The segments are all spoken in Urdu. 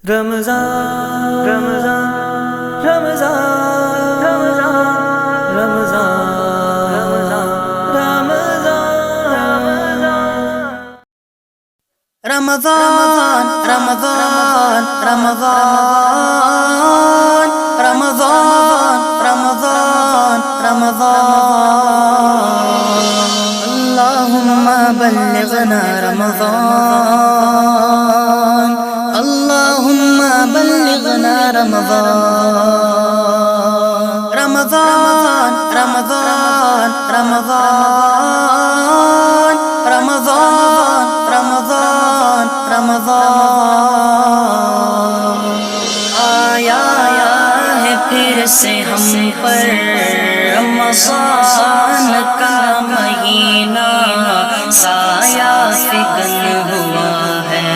رمضان رمضان رمضان رمضان رمضان رمضان رمضان رمضان رمضان رمضان رمضان اللهم بلغنا رمضان اللهم بلغنا رمضان رمضان رمضان رمضان رمضان رمضان رمضان آیا ہے پھر سے ہم پر رمضان کا مہینہ سایہ فگن ہوا ہے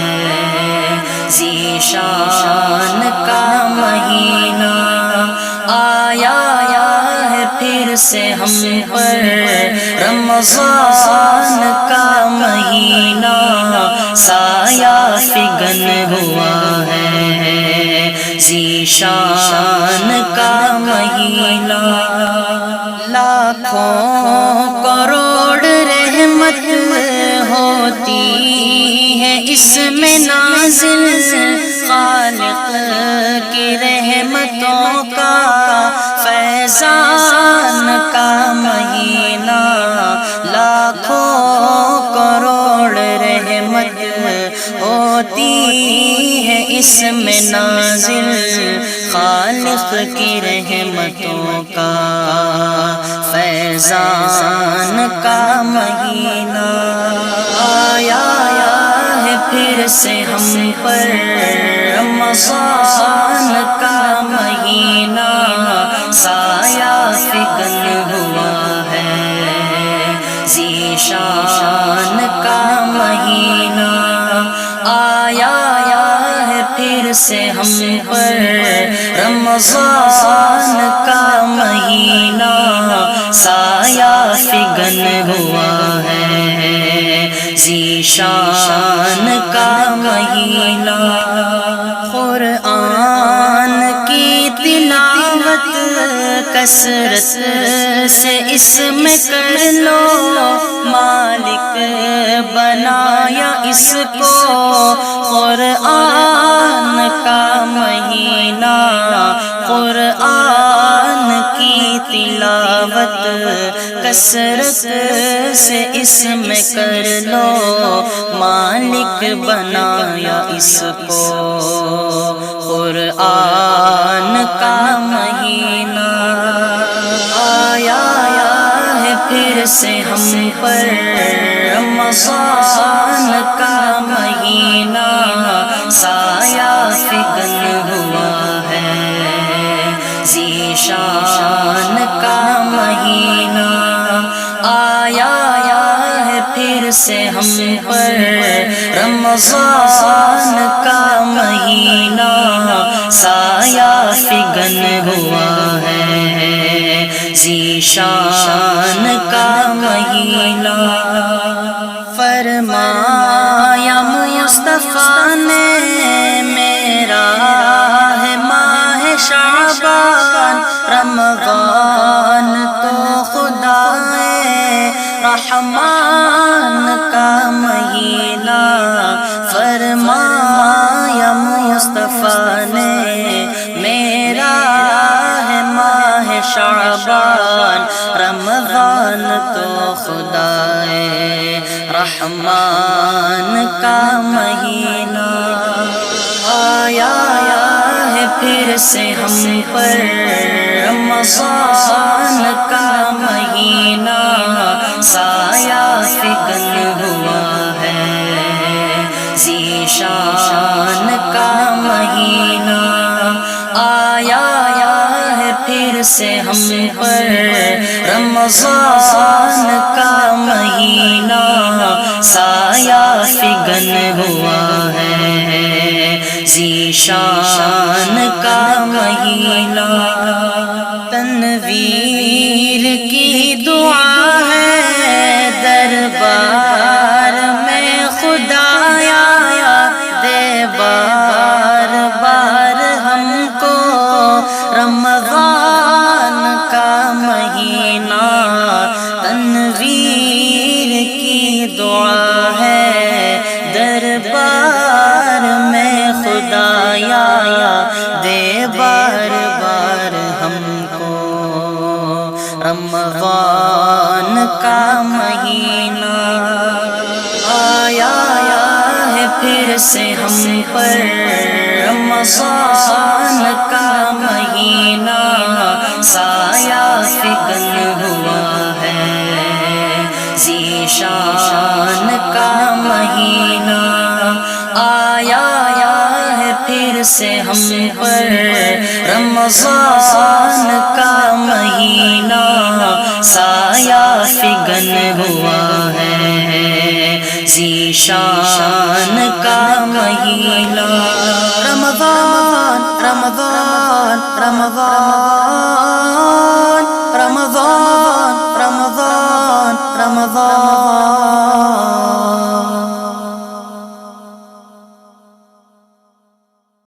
ذیشان کا مہینہ آیا ہے پھر سے ہم پر رمضان کا مہینہ سایہ فگن ہوا ہے ذیشان کا مہینہ لاکھوں کروڑ رحمت ہوتی ہے اس میں نازل خالق کی رحمتوں کا فیضان کا مہینہ لاکھوں کروڑ رحمت ہوتی ہے اس میں نازل خالق کی رحمتوں کا فیضان کا مہینہ آیا ہے پھر سے ہم پر رمضان کا مہینہ سایہ فگن ہوا ہے ذیشان کا مہینہ آیا ہے پھر سے ہم پر رمضان کا مہینہ سایہ فگن ہوا ہے ذیشان کا مہینہ قرآن کی تلاوت کثرت سے اس میں کر لو مالک بنایا اس کو قرآن کا مہینہ قرآن کی تلاوت کثرت سے اس میں کر لو مالک بنایا اس کو قرآن کا مہینہ آیا ہے پھر سے ہم پر رمضان کا مہینہ سایہ فگن ہوا ہے ذیشان کا مہینہ آیا ہے پھر سے ہم پر رمضان کا مہینہ سایہ فگن ہوا ہے ذیشان کا مہینہ فرمایا مصطفیٰ نے میرا ہے ماہ شعبان رمضان تو خدا رحمان کا مہینہ فرمایا مصطفیٰ نے میرا ہے ماہ شعبان رمضان تو خدا رحمان کا مہینہ آیا ہے پھر سے ہم پر رمضان کا مہینہ سایہ فگن ہوا ہے ذیشان کا مہینہ آیا ہے پھر سے ہم پر رمضان کا مہینہ سایہ فگن ہوا ہے ذیشان کا مہینہ تنویر کی دعا ہے دربار میں خدایا دے بار ہدایہ دے بار بار ہم کو، رمضان کا مہینہ آیا ہے پھر سے ہم پر، رمضان کا مہینہ سایہ فگن ہوا ہے، ذیشان کا مہینہ آیا ہے پھر سے ہم پر، رمضان کا مہینہ سایہ فگن ہوا ہے، ذیشان کا مہینہ۔ رمضان رمضان رمضان رمضان رمضان رمضان